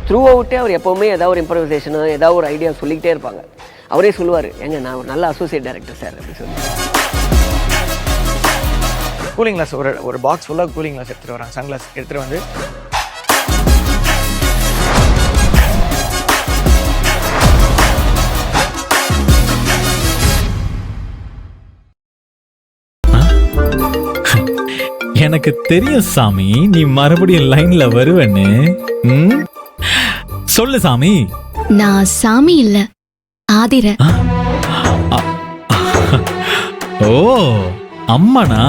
Through அவுட்டே அவர் எப்போவுமே ஏதாவது ஒரு இம்ப்ரவைசேஷனோ ஏதாவது ஒரு ஐடியா சொல்லிக்கிட்டே இருப்பாங்க. அவரே சொல்லுவார், எங்க நான் ஒரு நல்ல அசோசியேட் டைரக்டர் சார் அப்படின்னு சொல்லி. கூலிங் கிளாஸ் ஒரு பாக்ஸ் ஃபுல்லாக கூலிங் கிளாஸ் எடுத்துகிட்டு வராங்க. சன்கிளாஸ் எடுத்துகிட்டு வந்து எனக்கு தெரியும் சாமி, நீ மறுபடியும் லைன்ல வருவேன்னு. சொல்லு சாமி. நான் சாமி இல்ல, ஆதிர. ஓ, அம்மானா?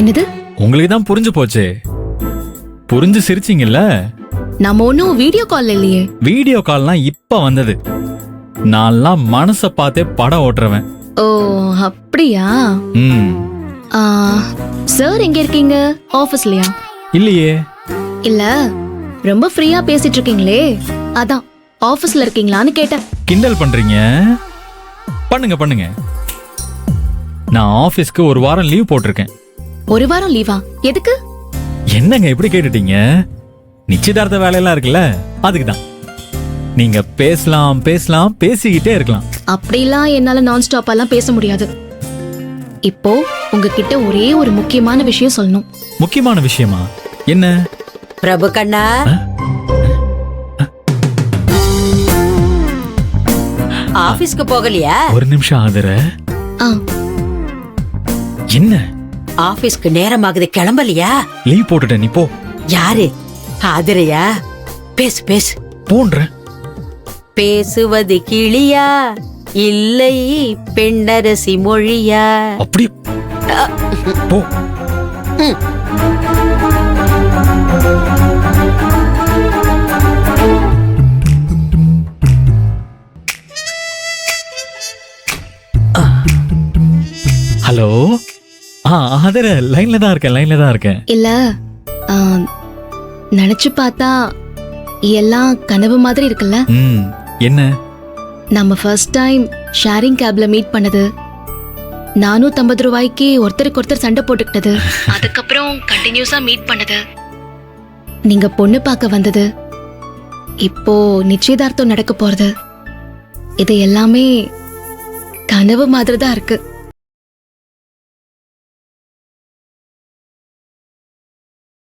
என்னது? உங்களுக்கு தான் புரிஞ்சு போச்சே. புரிஞ்சு சிரிச்சிங்கல்ல? நம்ம ஒன்னும் வீடியோ கால் இல்லையே. வீடியோ கால்லாம் இப்ப வந்தது. நான்லாம் மனச பார்த்தே படம் ஓட்டுறவன். ஓ அப்படியா? சார் எங்க இருக்கீங்க? ஆபீஸ்லயா? இல்லையே. இல்ல, ரொம்ப ஃப்ரீயா பேசிட்டு இருக்கீங்களே, அதான் ஆபீஸ்ல இருக்கீங்களான்னு கேட்டேன். கிண்டல் பண்றீங்க? பண்ணுங்க பண்ணுங்க. நான் ஆபீஸ்க்கு ஒரு வாரம் லீவ் போட்டிருக்கேன். ஒரு வாரம் லீவா? எதுக்கு? என்னங்க இப்படி கேட்டுட்டீங்க? நிச்சயதார்த்த வேலையெல்லாம் இருக்குல்ல, அதுக்குதான். நீங்க பேசலாம் பேசலாம் பேசிக்கிட்டே இருக்கலாம். அப்படிலாம் என்னால நான் ஸ்டாப் எல்லாம் பேச முடியாது. இப்போ உங்ககிட்ட ஒரே ஒரு முக்கியமான விஷயம் சொல்லணும். முக்கியமான விஷயமா? என்ன? பிரபு கண்ணா, ஆபீஸ்க்கு போகலையா? ஒரு நிமிஷம் ஆதர. ஆ, என்ன? ஆபீஸ்க்கு நேரமாகுது, கிளம்பலையா? லீவ் போட்டுட்டேன், நீ போ. யாரு? ஆதிரையா? பேசு பேசு. போன்ற பேசுவது கிளியா இல்லை பெண்ணரசி மொழியா? அப்படி போ. ஹலோ. ஆதர, லைன்ல தான் இருக்கேன். இல்ல, நினைச்சு பார்த்தா எல்லாம் கனவு மாதிரி இருக்குல்ல. என்ன? நம்ம ஃபர்ஸ்ட் டைம் ஷேரிங் கேப்ல மீட் பண்ணது, 450 ரூபாய்க்கு ஒருத்தருக்கு ஒருத்தர் சண்டை போட்டுக்கிட்டது, அதுக்கப்புறம் கண்டினியூஸா மீட் பண்ணது, நீங்க பொண்ணு பார்க்க வந்தது, இப்போ நிச்சயதார்த்தம் நடக்க போறது, இது எல்லாமே கனவு மாதிரி தான் இருக்கு.